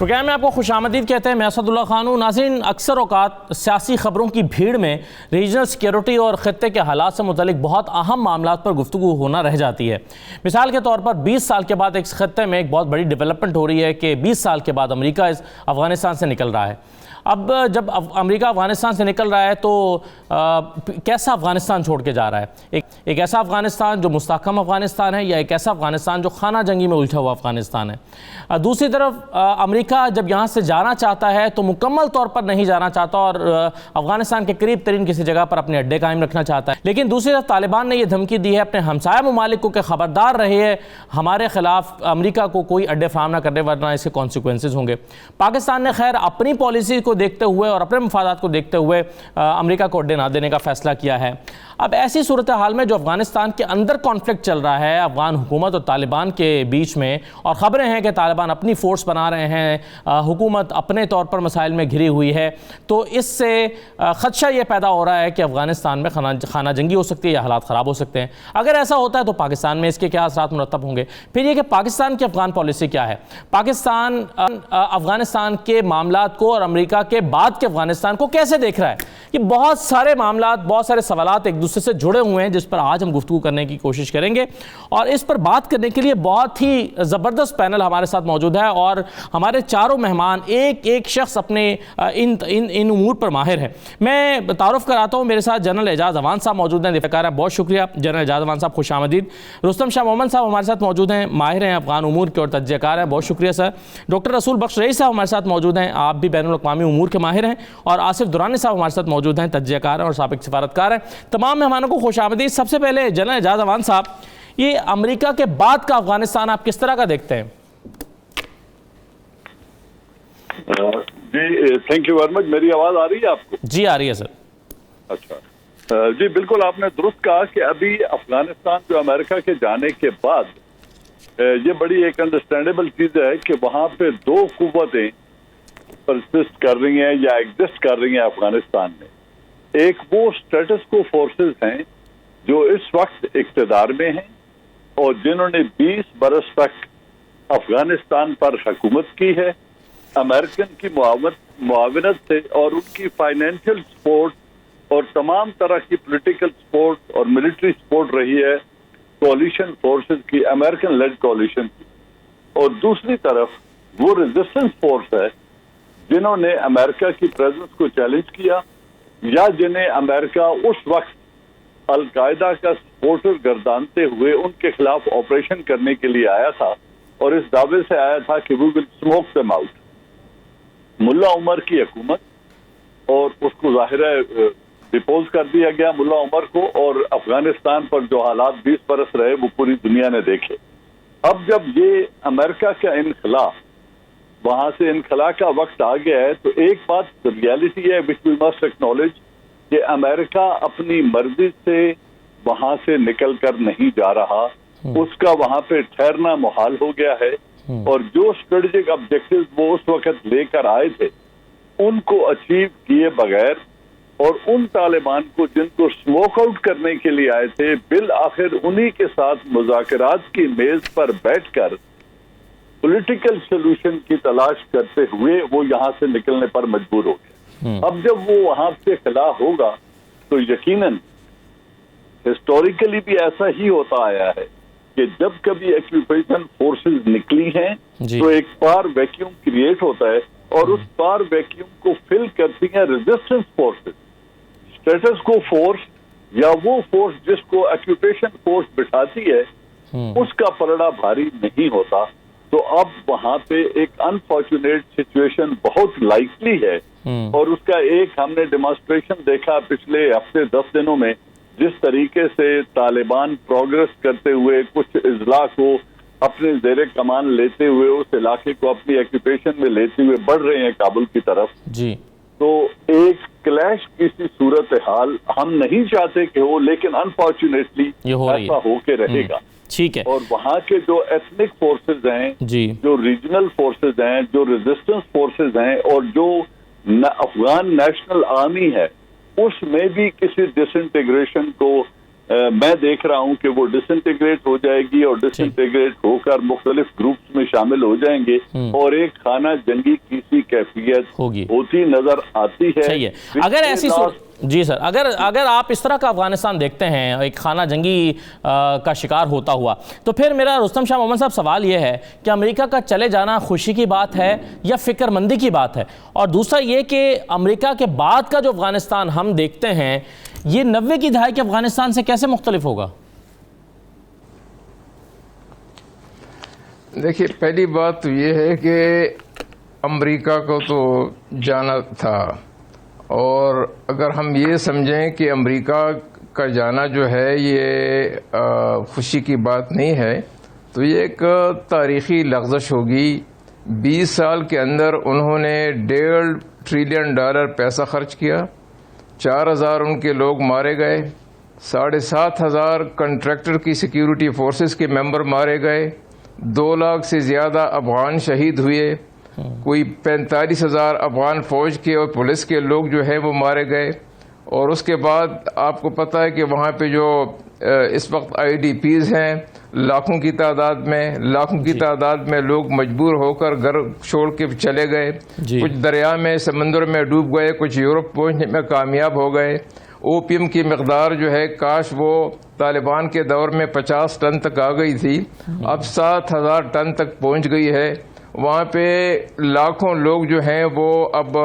Programme میں آپ کو خوش آمدید کہتے ہیں. میں اسد اللہ خان ہوں. ناظرین، اکثر اوقات سیاسی خبروں کی بھیڑ میں ریجنل سیکیورٹی اور خطے کے حالات سے متعلق بہت اہم معاملات پر گفتگو ہونا رہ جاتی ہے. مثال کے طور پر 20 سال کے بعد ایک خطے میں ایک بہت بڑی ڈیولپمنٹ ہو رہی ہے کہ 20 سال کے بعد امریکہ افغانستان سے نکل رہا ہے. اب جب امریکہ افغانستان سے نکل رہا ہے تو کیسا افغانستان چھوڑ کے جا رہا ہے؟ ایک ایسا افغانستان جو مستحکم افغانستان ہے یا ایک ایسا افغانستان جو خانہ جنگی میں الجھا ہوا افغانستان ہے؟ دوسری طرف امریکہ جب یہاں سے جانا چاہتا ہے تو مکمل طور پر نہیں جانا چاہتا اور افغانستان کے قریب ترین کسی جگہ پر اپنے اڈے قائم رکھنا چاہتا ہے. لیکن دوسری طرف طالبان نے یہ دھمکی دی ہے اپنے ہمسایہ ممالک کو کہ خبردار رہیے، ہمارے خلاف امریکہ کو کوئی اڈے فراہم نہ کرنے ورنہ اس کے کانسیکوینسز ہوں گے. پاکستان نے خیر اپنی پالیسی کو دیکھتے ہوئے اور اپنے مفادات کو دیکھتے ہوئے امریکہ کو اڈے نہ دینے کا فیصلہ کیا ہے. اب ایسی صورتحال میں جو افغانستان کے اندر کانفلکٹ چل رہا ہے افغان حکومت اور طالبان کے بیچ میں، اور خبریں ہیں کہ طالبان اپنی فورس بنا رہے ہیں، حکومت اپنے طور پر مسائل میں گھری ہوئی ہے، تو اس سے خدشہ یہ پیدا ہو رہا ہے کہ افغانستان میں خانہ جنگی ہو سکتی ہے یا حالات خراب ہو سکتے ہیں. اگر ایسا ہوتا ہے تو پاکستان میں اس کے کیا اثرات مرتب ہوں گے؟ پھر یہ کہ پاکستان کی افغان پالیسی کیا ہے؟ پاکستان افغانستان کے معاملات کو اور امریکہ کے بعد کے افغانستان کو کیسے دیکھ رہا ہے؟ یہ بہت سارے معاملات، بہت سارے سوالات ایک دوسرے سے جڑے ہوئے ہیں جس پر آج ہم گفتگو کرنے کی کوشش کریں گے. اور اس پر بات کرنے کے لیے بہت ہی زبردست پینل ہمارے ساتھ موجود ہے اور ہمارے چاروں مہمان ایک شخص اپنے ان امور پر ماہر ہے. میں تعارف کراتا ہوں، میرے ساتھ جنرل اعجاز اعوان صاحب موجود ہیں، دفاع کار ہیں. بہت شکریہ جنرل اعجاز اعوان صاحب، خوش آمدید. رستم شاہ مومن صاحب ہمارے ساتھ موجود ہیں، ماہر ہیں افغان امور کے اور تجزیہ کار ہیں. بہت شکریہ سر. ڈاکٹر رسول بخش رئیس صاحب ہمارے ساتھ موجود ہیں، آپ بھی بین الاقوامی امور کے ماہر ہیں. اور آصف درانی صاحب ہمارے ساتھ موجود ہیں، تجزیہ کار ہیں اور سابق سفارتکار ہیں. تمام مہمانوں کو خوش آمدید. سب سے پہلے جنرل اعجاز اعوان صاحب، یہ امریکہ کے بعد کا افغانستان آپ کس طرح کا دیکھتے ہیں؟ جی تھینک یو ویری مچ. میری آواز آ رہی ہے آپ کو؟ جی آ رہی ہے سر. اچھا جی بالکل آپ نے درست کہا کہ ابھی افغانستان جو امریکہ کے جانے کے بعد یہ بڑی ایک انڈرسٹینڈیبل چیز ہے کہ وہاں پہ دو قوتیں پرسسٹ کر رہی ہیں یا ایگزسٹ کر رہی ہیں افغانستان میں. ایک وہ اسٹیٹس کو فورسز ہیں جو اس وقت اقتدار میں ہیں اور جنہوں نے 20 برس تک افغانستان پر حکومت کی ہے امریکن کی معاونت سے، اور ان کی فائنینشیل سپورٹ اور تمام طرح کی پولیٹیکل سپورٹ اور ملٹری سپورٹ رہی ہے کولیشن فورسز کی، امریکن لیڈ کولیشن کی. اور دوسری طرف وہ ریزسٹنس فورس ہے جنہوں نے امریکہ کی پریزنس کو چیلنج کیا یا جنہیں امریکہ اس وقت القاعدہ کا سپورٹر گردانتے ہوئے ان کے خلاف آپریشن کرنے کے لیے آیا تھا اور اس دعوے سے آیا تھا کہ وی ول اسموک دیم آؤٹ. ملا عمر کی حکومت، اور اس کو ظاہر ہے ڈپوز کر دیا گیا ملا عمر کو، اور افغانستان پر جو حالات 20 برس رہے وہ پوری دنیا نے دیکھے. اب جب یہ امریکہ کا انخلا، وہاں سے انخلا کا وقت آ گیا ہے، تو ایک بات ریالٹی ہے وچ وی مسٹ ایکنالج کہ امریکہ اپنی مرضی سے وہاں سے نکل کر نہیں جا رہا، اس کا وہاں پہ ٹھہرنا محال ہو گیا ہے. اور جو اسٹریٹجک آبجیکٹو وہ اس وقت لے کر آئے تھے ان کو اچیو کیے بغیر، اور ان طالبان کو جن کو اسموک آؤٹ کرنے کے لیے آئے تھے بالآخر انہی کے ساتھ مذاکرات کی میز پر بیٹھ کر پولیٹیکل سولوشن کی تلاش کرتے ہوئے وہ یہاں سے نکلنے پر مجبور ہو گئے. اب جب وہ وہاں سے خلا ہوگا تو یقیناً ہسٹوریکلی بھی ایسا ہی ہوتا آیا ہے کہ جب کبھی ایکوپیشن فورسز نکلی ہیں تو ایک پار ویکیوم کریٹ ہوتا ہے اور اس پار ویکیوم کو فل کرتی ہیں ریزسٹنس فورسز. اسٹیٹس کو فورس یا وہ فورس جس کو ایکوپیشن فورس بٹھاتی ہے اس کا پلڑا بھاری نہیں ہوتا. تو اب وہاں پہ ایک انفارچونیٹ سچویشن بہت لائکلی ہے، اور اس کا ایک ہم نے ڈیمانسٹریشن دیکھا پچھلے ہفتے 10 دنوں میں، جس طریقے سے طالبان پروگرس کرتے ہوئے کچھ اضلاع کو اپنے زیر کمان لیتے ہوئے اس علاقے کو اپنی ایکوپیشن میں لیتے ہوئے بڑھ رہے ہیں کابل کی طرف. جی تو ایک کلیش کی سی صورتحال ہم نہیں چاہتے کہ ہو، لیکن انفارچونیٹلی ایسا ہو کے رہے گا. ٹھیک ہے. اور وہاں کے جو ایتھنک فورسز ہیں، جو ریجنل فورسز ہیں، جو ریزسٹنس فورسز ہیں، اور جو افغان نیشنل آرمی ہے، اس میں بھی کسی ڈس انٹیگریشن کو میں دیکھ رہا ہوں کہ وہ ڈس انٹیگریٹ ہو جائے گی اور ڈس انٹیگریٹ ہو کر مختلف گروپس میں شامل ہو جائیں گے اور ایک خانہ جنگی کی سی کیفیت ہوتی نظر آتی ہے. اگر ایسی جی سر، اگر آپ اس طرح کا افغانستان دیکھتے ہیں ایک خانہ جنگی کا شکار ہوتا ہوا، تو پھر میرا رستم شاہ محمد صاحب سوال یہ ہے کہ امریکہ کا چلے جانا خوشی کی بات ہے یا فکر مندی کی بات ہے؟ اور دوسرا یہ کہ امریکہ کے بعد کا جو افغانستان ہم دیکھتے ہیں یہ 90 کی دہائی کے افغانستان سے کیسے مختلف ہوگا؟ دیکھیے، پہلی بات تو یہ ہے کہ امریکہ کو تو جانا تھا، اور اگر ہم یہ سمجھیں کہ امریکہ کا جانا جو ہے یہ خوشی کی بات نہیں ہے تو یہ ایک تاریخی لغزش ہوگی. 20 سال کے اندر انہوں نے $1.5 ٹریلین پیسہ خرچ کیا، 4000 ان کے لوگ مارے گئے، 7500 کنٹریکٹر کی سیکیورٹی فورسز کے ممبر مارے گئے، 2 لاکھ سے زیادہ افغان شہید ہوئے، کوئی 45,000 افغان فوج کے اور پولیس کے لوگ جو ہے وہ مارے گئے. اور اس کے بعد آپ کو پتہ ہے کہ وہاں پہ جو اس وقت IDPs ہیں لاکھوں کی تعداد میں لوگ مجبور ہو کر گھر چھوڑ کے چلے گئے. کچھ دریا میں سمندر میں ڈوب گئے، کچھ یورپ پہنچنے میں کامیاب ہو گئے. اوپیم کی مقدار جو ہے کاش وہ طالبان کے دور میں 50 ٹن تک آ گئی تھی، اب 7000 ٹن تک پہنچ گئی ہے. وہاں پہ لاکھوں لوگ جو ہیں وہ اب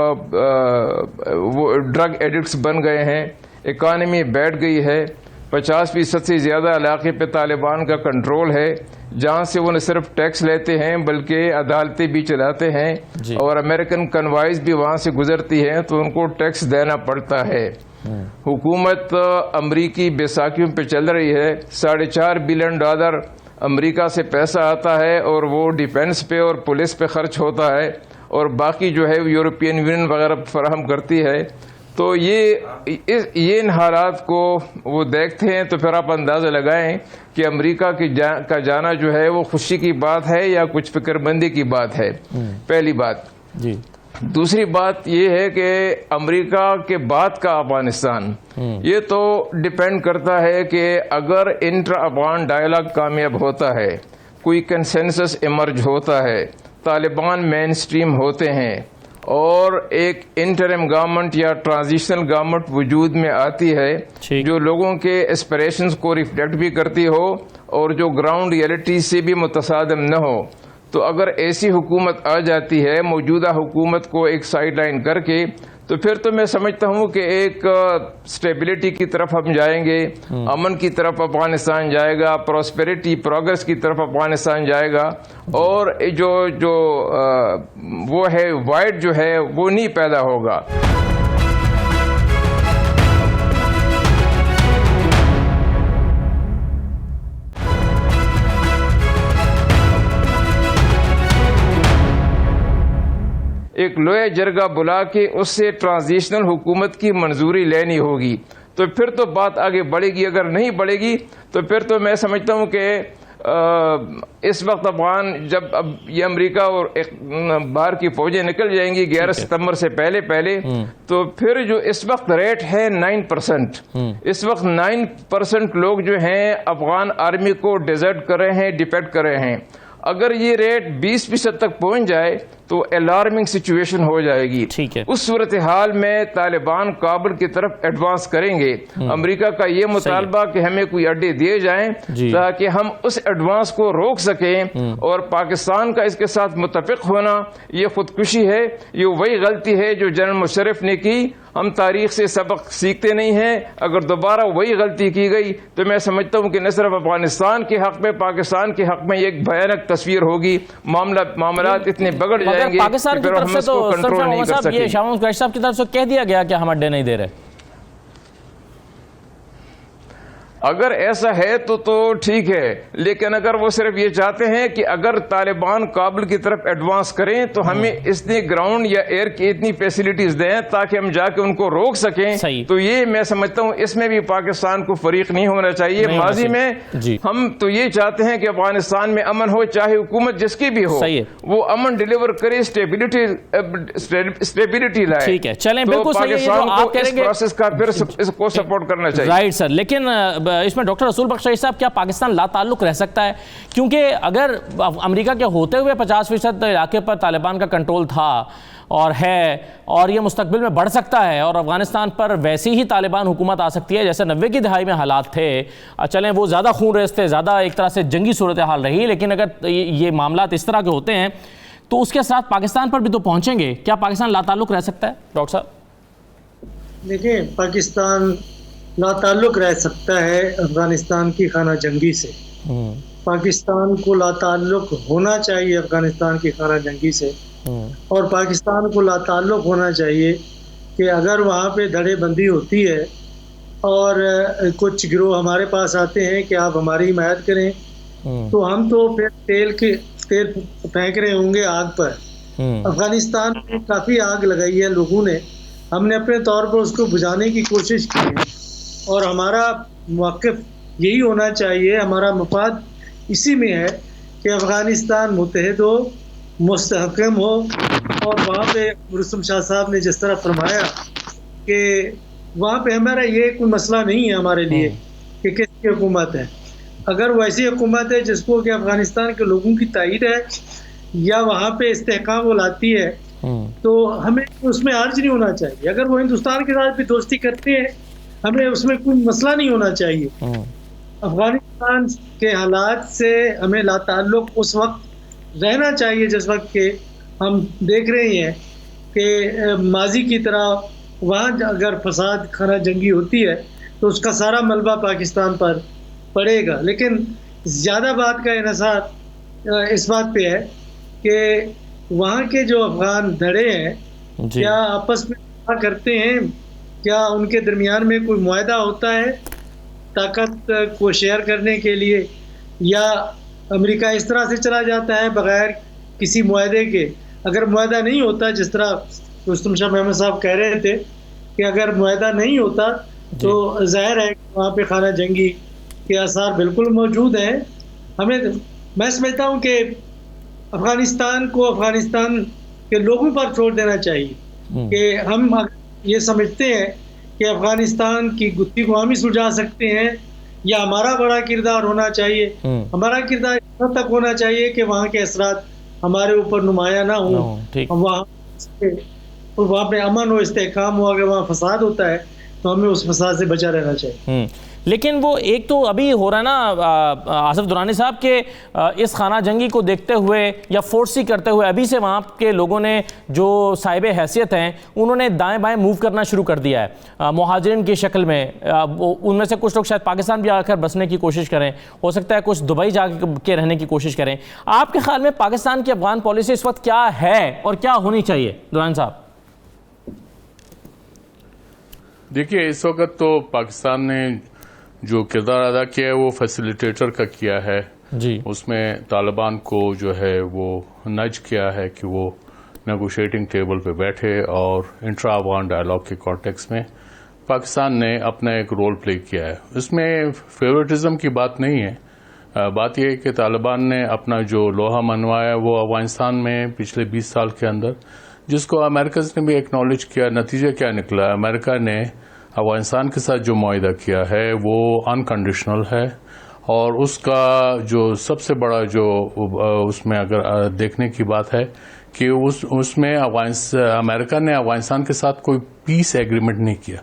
وہ ڈرگ ایڈکٹس بن گئے ہیں، اکانومی بیٹھ گئی ہے. 50% سے زیادہ علاقے پہ طالبان کا کنٹرول ہے، جہاں سے وہ نہ صرف ٹیکس لیتے ہیں بلکہ عدالتیں بھی چلاتے ہیں، اور امریکن کنوائز بھی وہاں سے گزرتی ہیں تو ان کو ٹیکس دینا پڑتا ہے. حکومت امریکی بیساکھیوں پہ چل رہی ہے. $4.5 بلین امریکہ سے پیسہ آتا ہے اور وہ ڈیفینس پہ اور پولیس پہ خرچ ہوتا ہے، اور باقی جو ہے یورپین یونین وغیرہ فراہم کرتی ہے. تو یہ ان حالات کو وہ دیکھتے ہیں تو پھر آپ اندازہ لگائیں کہ امریکہ کا جانا جو ہے وہ خوشی کی بات ہے یا کچھ فکر مندی کی بات ہے. پہلی بات. دوسری بات یہ ہے کہ امریکہ کے بعد کا افغانستان یہ تو ڈیپینڈ کرتا ہے کہ اگر انٹر افغان ڈائلاگ کامیاب ہوتا ہے، کوئی کنسنسس ایمرج ہوتا ہے، طالبان مین سٹریم ہوتے ہیں اور ایک انٹرم گورنمنٹ یا ٹرانزیشنل گورنمنٹ وجود میں آتی ہے جو لوگوں کے اسپریشنز کو ریفلیکٹ بھی کرتی ہو اور جو گراؤنڈ ریئلٹی سے بھی متصادم نہ ہو، تو اگر ایسی حکومت آ جاتی ہے موجودہ حکومت کو ایک سائیڈ لائن کر کے، تو پھر تو میں سمجھتا ہوں کہ ایک سٹیبلٹی کی طرف ہم جائیں گے، امن کی طرف افغانستان جائے گا، پراسپیرٹی پروگرس کی طرف افغانستان جائے گا، اور جو وہ ہے وائڈ جو ہے وہ نہیں پیدا ہوگا. ایک لویا جرگہ بلا کے اس سے ٹرانزیشنل حکومت کی منظوری لینی ہوگی، تو پھر تو بات آگے بڑھے گی. اگر نہیں بڑھے گی تو پھر تو میں سمجھتا ہوں کہ اس وقت افغان جب اب یہ امریکہ اور باہر کی فوجیں نکل جائیں گی 11 ستمبر سے پہلے تو پھر جو اس وقت ریٹ ہے 9%، اس وقت 9% لوگ جو ہیں افغان آرمی کو ڈیزرٹ کر رہے ہیں، ڈیفیکٹ کر رہے ہیں. اگر یہ ریٹ 20% تک پہنچ جائے تو الارمنگ سچویشن ہو جائے گی. اس صورتحال میں طالبان کابل کی طرف ایڈوانس کریں گے. امریکہ کا یہ مطالبہ کہ ہمیں کوئی اڈے دیے جائیں تاکہ ہم اس ایڈوانس کو روک سکیں، اور پاکستان کا اس کے ساتھ متفق ہونا یہ خودکشی ہے. یہ وہی غلطی ہے جو جنرل مشرف نے کی. ہم تاریخ سے سبق سیکھتے نہیں ہیں. اگر دوبارہ وہی غلطی کی گئی تو میں سمجھتا ہوں کہ نہ صرف افغانستان کے حق میں، پاکستان کے حق میں ایک بھیانک تصویر ہوگی. معاملات اتنے بگڑ جائیں گے پاکستان کی طرف سے تو کنٹرول نہیں کر سکیں. یہ شاہ محمود قریشی صاحب کی طرف سے کہہ دیا گیا کہ ہم اڈے نہیں دے رہے. اگر ایسا ہے تو ٹھیک ہے، لیکن اگر وہ صرف یہ چاہتے ہیں کہ اگر طالبان کابل کی طرف ایڈوانس کریں تو ہمیں اتنی گراؤنڈ یا ایئر کی اتنی فیسلٹیز دیں تاکہ ہم جا کے ان کو روک سکیں، تو یہ میں سمجھتا ہوں اس میں بھی پاکستان کو فریق نہیں ہونا چاہیے. ماضی میں ہم تو یہ چاہتے ہیں کہ افغانستان میں امن ہو، چاہے حکومت جس کی بھی ہو، وہ امن ڈیلیور کرے، اسٹیبلٹی لائے. ٹھیک ہے، چلیں بالکل صحیح ہے جو آپ کہہ رہے ہیں، پروسیس کا پھر اس کو سپورٹ کرنا چاہیے. Right sir. لیکن اس میں ڈاکٹر رسول بخش رئیس صاحب، کیا پاکستان لا تعلق رہ سکتا ہے؟ کیونکہ اگر امریکہ کے ہوتے ہوئے 50% علاقے پر طالبان کا کنٹرول تھا اور ہے، اور یہ مستقبل میں بڑھ سکتا ہے، اور افغانستان پر ویسی ہی طالبان حکومت آ سکتی ہے جیسے 90 کی دہائی میں حالات تھے، چلیں وہ زیادہ خون ریز تھے، زیادہ ایک طرح سے جنگی صورتحال رہی، لیکن اگر یہ معاملات اس طرح کے ہوتے ہیں تو اس کے ساتھ پاکستان پر بھی تو پہنچیں گے. کیا پاکستان لا تعلق رہ سکتا ہے ڈاکٹر صاحب؟ دیکھیں، پاکستان لا تعلق رہ سکتا ہے افغانستان کی خانہ جنگی سے. پاکستان کو لا تعلق ہونا چاہیے افغانستان کی خانہ جنگی سے، اور پاکستان کو لا تعلق ہونا چاہیے کہ اگر وہاں پہ دھڑے بندی ہوتی ہے اور کچھ گروہ ہمارے پاس آتے ہیں کہ آپ ہماری حمایت کریں، تو ہم تو پھر تیل پھینک رہے ہوں گے آگ پر. افغانستان میں کافی آگ لگائی ہے لوگوں نے، ہم نے اپنے طور پر اس کو بجھانے کی کوشش کی ہے، اور ہمارا موقف یہی ہونا چاہیے، ہمارا مفاد اسی میں ہے کہ افغانستان متحد ہو، مستحکم ہو. اور وہاں پہ رستم شاہ صاحب نے جس طرح فرمایا کہ وہاں پہ ہمارا یہ کوئی مسئلہ نہیں ہے ہمارے لیے کہ کس کی حکومت ہے. اگر وہ ایسی حکومت ہے جس کو کہ افغانستان کے لوگوں کی تائید ہے یا وہاں پہ استحکام وہ لاتی ہے، تو ہمیں اس میں حرج نہیں ہونا چاہیے. اگر وہ ہندوستان کے ساتھ بھی دوستی کرتے ہیں، ہمیں اس میں کوئی مسئلہ نہیں ہونا چاہیے. افغانستان کے حالات سے ہمیں لا تعلق اس وقت رہنا چاہیے جس وقت کہ ہم دیکھ رہے ہیں کہ ماضی کی طرح وہاں اگر فساد خانہ جنگی ہوتی ہے تو اس کا سارا ملبہ پاکستان پر پڑے گا. لیکن زیادہ بات کا انحصار اس بات پہ ہے کہ وہاں کے جو افغان دھڑے ہیں کیا آپس میں کیا کرتے ہیں، کیا ان کے درمیان میں کوئی معاہدہ ہوتا ہے طاقت کو شیئر کرنے کے لیے، یا امریکہ اس طرح سے چلا جاتا ہے بغیر کسی معاہدے کے. اگر معاہدہ نہیں ہوتا، جس طرح رستم شاہ محمد صاحب کہہ رہے تھے کہ اگر معاہدہ نہیں ہوتا تو ظاہر ہے کہ وہاں پہ خانہ جنگی کے آثار بالکل موجود ہیں. میں سمجھتا ہوں کہ افغانستان کو افغانستان کے لوگوں پر چھوڑ دینا چاہیے کہ ہم یہ سمجھتے ہیں کہ افغانستان کی گتھی کو ہم ہی سلجھا سکتے ہیں، یا ہمارا بڑا کردار ہونا چاہیے. ہمارا کردار اس حد تک ہونا چاہیے کہ وہاں کے اثرات ہمارے اوپر نمایاں نہ ہوں. وہاں پہ امن و استحکام ہو. اگر وہاں فساد ہوتا ہے تو ہمیں اس فساد سے بچا رہنا چاہیے. لیکن وہ ایک تو ابھی ہو رہا ہے نا آصف درانی صاحب کہ اس خانہ جنگی کو دیکھتے ہوئے یا فورسی کرتے ہوئے ابھی سے وہاں کے لوگوں نے جو صاحب حیثیت ہیں انہوں نے دائیں بائیں موو کرنا شروع کر دیا ہے مہاجرین کی شکل میں. ان میں سے کچھ لوگ شاید پاکستان بھی آ کر بسنے کی کوشش کریں، ہو سکتا ہے کچھ دبئی جا کے رہنے کی کوشش کریں. آپ کے خیال میں پاکستان کی افغان پالیسی اس وقت کیا ہے اور کیا ہونی چاہیے درانی صاحب؟ دیکھیے، اس وقت تو پاکستان نے جو کردار ادا کیا ہے وہ فیسیلیٹیٹر کا کیا ہے. اس میں طالبان کو جو ہے وہ نج کیا ہے کہ وہ نیگوشیٹنگ ٹیبل پہ بیٹھے، اور انٹرا افغان ڈائلاگ کے کانٹیکس میں پاکستان نے اپنا ایک رول پلے کیا ہے. اس میں فیورٹزم کی بات نہیں ہے. بات یہ ہے کہ طالبان نے اپنا جو لوہا منوایا وہ افغانستان میں پچھلے 20 سال کے اندر، جس کو امریکہ نے بھی ایکنالج کیا. نتیجہ کیا نکلا؟ امریکہ نے افغانستان کے ساتھ جو معاہدہ کیا ہے وہ انکنڈیشنل ہے، اور اس کا جو سب سے بڑا جو اس میں اگر دیکھنے کی بات ہے کہ اس میں امریکہ نے افغانستان کے ساتھ کوئی پیس ایگریمنٹ نہیں کیا،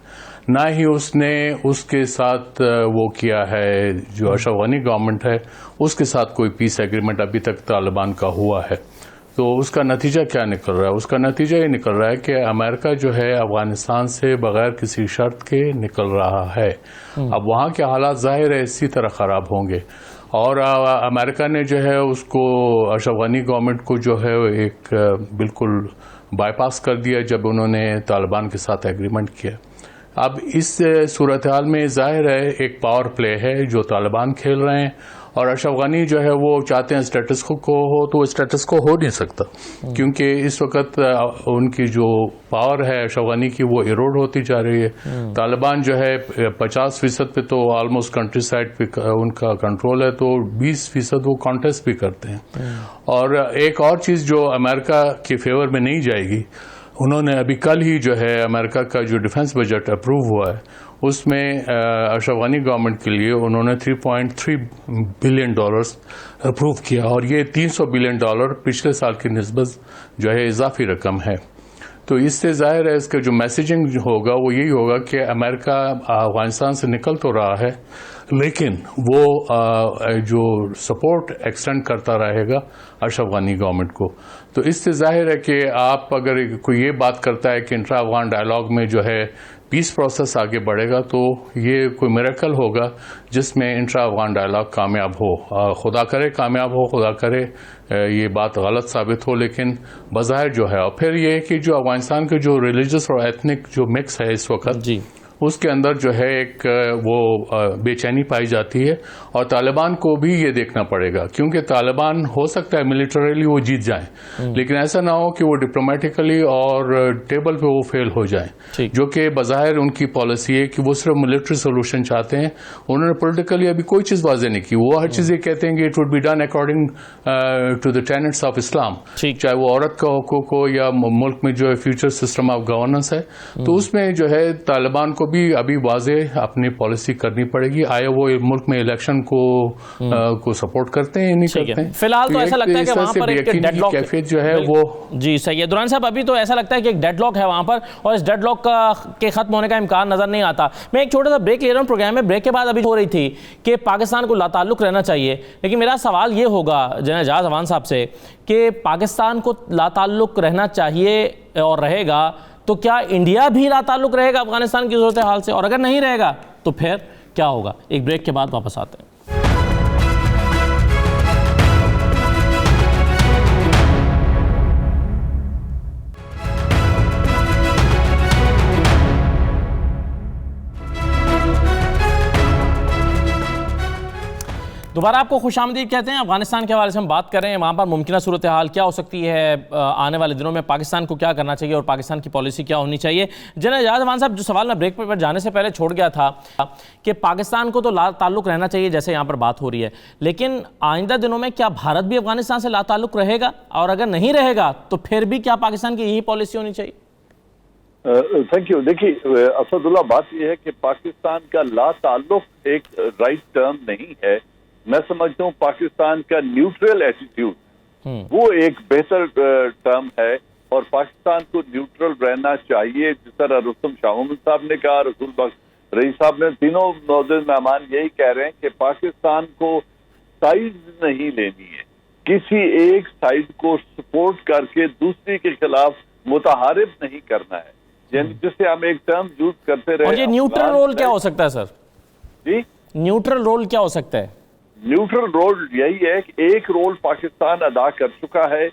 نہ ہی اس نے اس کے ساتھ وہ کیا ہے جو اشرف غنی گورنمنٹ ہے اس کے ساتھ کوئی پیس ایگریمنٹ ابھی تک طالبان کا ہوا ہے. تو اس کا نتیجہ کیا نکل رہا ہے؟ اس کا نتیجہ یہ نکل رہا ہے کہ امریکہ جو ہے افغانستان سے بغیر کسی شرط کے نکل رہا ہے. اب وہاں کے حالات ظاہر ہے اسی طرح خراب ہوں گے، اور امریکہ نے جو ہے اس کو اشرف غنی گورنمنٹ کو جو ہے ایک بالکل بائی پاس کر دیا جب انہوں نے طالبان کے ساتھ ایگریمنٹ کیا. اب اس صورتحال میں ظاہر ہے ایک پاور پلے ہے جو طالبان کھیل رہے ہیں، اور اشرف غنی جو ہے وہ چاہتے ہیں اسٹیٹس کو ہو، تو اسٹیٹس کو ہو نہیں سکتا کیونکہ اس وقت ان کی جو پاور ہے اشرف غنی کی وہ ایروڈ ہوتی جا رہی ہے. طالبان جو ہے 50% پہ تو آلموسٹ کنٹری سائڈ پہ ان کا کنٹرول ہے، تو 20% وہ کانٹیسٹ بھی کرتے ہیں. اور ایک اور چیز جو امریکہ کے فیور میں نہیں جائے گی، انہوں نے ابھی کل ہی جو ہے امریکہ کا جو ڈیفنس بجٹ اپروو ہوا ہے اس میں اشرف غنی گورنمنٹ کے لیے انہوں نے $3.3 بلین اپروو کیا، اور یہ $300 بلین پچھلے سال کی نسبت جو ہے اضافی رقم ہے. تو اس سے ظاہر ہے اس کا جو میسیجنگ ہوگا وہ یہی ہوگا کہ امریکہ افغانستان سے نکل تو رہا ہے لیکن وہ جو سپورٹ ایکسٹینڈ کرتا رہے گا اشرف غنی گورنمنٹ کو. تو اس سے ظاہر ہے کہ آپ اگر کوئی یہ بات کرتا ہے کہ انٹرا افغان ڈائلاگ میں جو ہے پیس پروسیس آگے بڑھے گا تو یہ کوئی میریکل ہوگا جس میں انٹرا افغان ڈائلاگ کامیاب ہو. خدا کرے کامیاب ہو، خدا کرے یہ بات غلط ثابت ہو، لیکن بظاہر جو ہے. اور پھر یہ کہ جو افغانستان کے جو ریلیجس اور ایتھنک جو مکس ہے اس وقت جی اس کے اندر جو ہے ایک وہ بے چینی پائی جاتی ہے، اور طالبان کو بھی یہ دیکھنا پڑے گا کیونکہ طالبان ہو سکتا ہے ملیٹریلی وہ جیت جائیں لیکن ایسا نہ ہو کہ وہ ڈپلومیٹیکلی اور ٹیبل پہ وہ فیل ہو جائیں، جو کہ بظاہر ان کی پالیسی ہے کہ وہ صرف ملٹری سولوشن چاہتے ہیں. انہوں نے پولیٹیکلی ابھی کوئی چیز واضح نہیں کی. وہ ہر چیز یہ کہتے ہیں کہ it would be done according to the tenets of Islam, چاہے وہ عورت کا حقوق ہو یا ملک میں جو ہے فیوچر سسٹم آف گورننس ہے. تو اس میں جو ہے طالبان کو بھی ابھی واضح اپنی پالیسی کرنی پڑے گی. آیا وہ ملک میں الیکشن کو سپورٹ کرتے ہیں یا نہیں کرتے ہیں؟ فی الحال تو ایسا لگتا ہے کہ وہاں پر ایک ڈیڈ لاک کیفیت جو ہے وہ جی صحیح ہے درانی صاحب. ابھی تو ایسا لگتا ہے کہ ایک ڈیڈ لاک ہے وہاں پر اور اس ڈیڈ لاک کے ختم ہونے کا امکان نظر نہیں آتا. میں ایک چھوٹا سا بریک لے رہا ہوں پروگرام میں. بریک کے بعد ابھی ہو رہی تھی کہ پاکستان کو لا تعلق رہنا چاہیے، لیکن میرا سوال یہ ہوگا جناب اعجاز اوان صاحب سے کہ پاکستان کو لا تعلق رہنا چاہیے اور رہے گا تو کیا انڈیا بھی لا تعلق رہے گا افغانستان کی صورتحال سے، اور اگر نہیں رہے گا تو پھر کیا ہوگا؟ ایک بریک کے بعد واپس آتے ہیں. دوبارہ آپ کو خوش آمدید کہتے ہیں. افغانستان کے حوالے سے ہم بات کر رہے ہیں، وہاں پر ممکنہ صورتحال کیا ہو سکتی ہے آنے والے دنوں میں، پاکستان کو کیا کرنا چاہیے اور پاکستان کی پالیسی کیا ہونی چاہیے. جناب اعجاز اوان صاحب، جو سوال میں بریک پر جانے سے پہلے چھوڑ گیا تھا کہ پاکستان کو تو لا تعلق رہنا چاہیے جیسے یہاں پر بات ہو رہی ہے، لیکن آئندہ دنوں میں کیا بھارت بھی افغانستان سے لا تعلق رہے گا، اور اگر نہیں رہے گا تو پھر بھی کیا پاکستان کی یہی پالیسی ہونی چاہیے؟ Thank you. دیکھیے اسد اللہ، بات یہ ہے کہ پاکستان کا لا تعلق ایک رائٹ ٹرم نہیں ہے. میں سمجھتا ہوں پاکستان کا نیوٹرل ایٹیٹیوڈ وہ ایک بہتر ٹرم ہے، اور پاکستان کو نیوٹرل رہنا چاہیے. جس طرح رستم شاہ محمد صاحب نے کہا، رسول بخش رئیس صاحب نے، تینوں معزز مہمان یہی کہہ رہے ہیں کہ پاکستان کو سائڈ نہیں لینی ہے، کسی ایک سائڈ کو سپورٹ کر کے دوسری کے خلاف متحارب نہیں کرنا ہے. یعنی جس سے ہم ایک ٹرم یوز کرتے رہے. اور یہ نیوٹرل رول کیا ہو سکتا ہے سر؟ جی نیوٹرل رول کیا ہو سکتا ہے؟ نیوٹرل رول یہی ہے کہ ایک رول پاکستان ادا کر چکا ہے،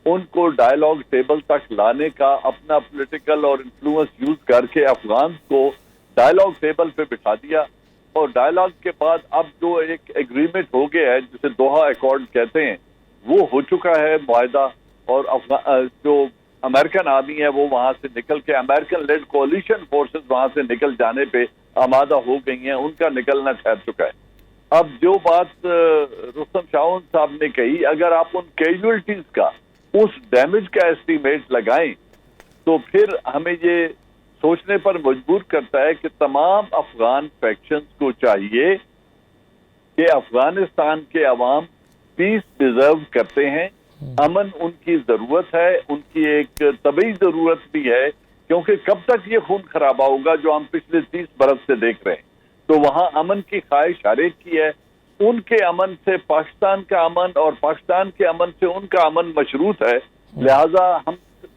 ان کو ڈائیلاگ ٹیبل تک لانے کا، اپنا پولیٹیکل اور انفلوئنس یوز کر کے افغان کو ڈائیلاگ ٹیبل پہ بٹھا دیا، اور ڈائیلاگ کے بعد اب جو ایک ایگریمنٹ ہو گیا ہے جسے دوحہ ایکارڈ کہتے ہیں وہ ہو چکا ہے معاہدہ. اور جو امریکن آرمی ہے وہ وہاں سے نکل کے، امریکن لیڈ کولیشن فورسز وہاں سے نکل جانے پہ آمادہ ہو گئی ہیں، ان کا نکلنا ٹھہر چکا ہے. اب جو بات رستم شاہ صاحب نے کہی، اگر آپ ان کیجولٹیز کا، اس ڈیمیج کا ایسٹیمیٹ لگائیں تو پھر ہمیں یہ سوچنے پر مجبور کرتا ہے کہ تمام افغان فیکشنز کو چاہیے کہ افغانستان کے عوام پیس ڈیزرو کرتے ہیں، امن ان کی ضرورت ہے، ان کی ایک طبعی ضرورت بھی ہے، کیونکہ کب تک یہ خون خرابہ ہوگا جو ہم پچھلے 30 برس سے دیکھ رہے ہیں. تو وہاں امن کی خواہش ہر ایک کی ہے. ان کے امن سے پاکستان کا امن اور پاکستان کے امن سے ان کا امن مشروط ہے. لہذا ہم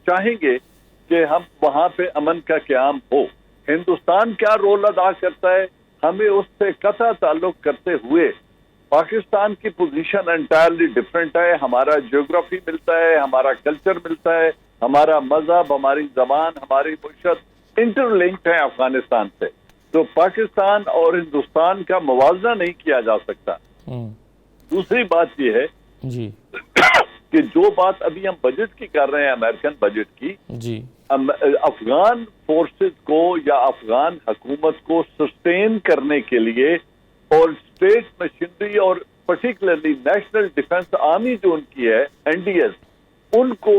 چاہیں گے کہ ہم وہاں پہ امن کا قیام ہو. ہندوستان کیا رول ادا کرتا ہے، ہمیں اس سے قطع تعلق کرتے ہوئے پاکستان کی پوزیشن انٹائرلی ڈفرینٹ ہے. ہمارا جیوگرافی ملتا ہے، ہمارا کلچر ملتا ہے، ہمارا مذہب، ہماری زبان، ہماری معیشت انٹر لنکڈ ہے افغانستان سے. تو پاکستان اور ہندوستان کا موازنہ نہیں کیا جا سکتا. دوسری بات یہ ہے جی کہ جو بات ابھی ہم بجٹ کی کر رہے ہیں، امریکن بجٹ کی، جی افغان فورسز کو یا افغان حکومت کو سسٹین کرنے کے لیے اور اسٹیٹ مشینری اور پرٹیکولرلی نیشنل ڈیفنس آرمی جو ان کی ہے NDS، ان کو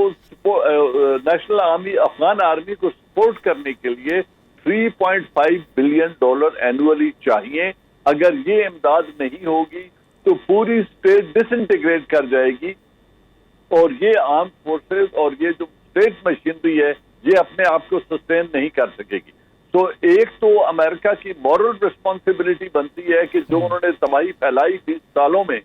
نیشنل آرمی افغان آرمی کو سپورٹ کرنے کے لیے $3.5 بلین اینولی چاہیے. اگر یہ امداد نہیں ہوگی تو پوری اسٹیٹ ڈس انٹیگریٹ کر جائے گی اور یہ آرم فورسز اور یہ جو اسٹیٹ مشینری ہے یہ اپنے آپ کو سسٹین نہیں کر سکے گی. تو ایک تو امریکہ کی مورل ریسپانسبلٹی بنتی ہے کہ جو انہوں نے تباہی پھیلائی 20 سالوں میں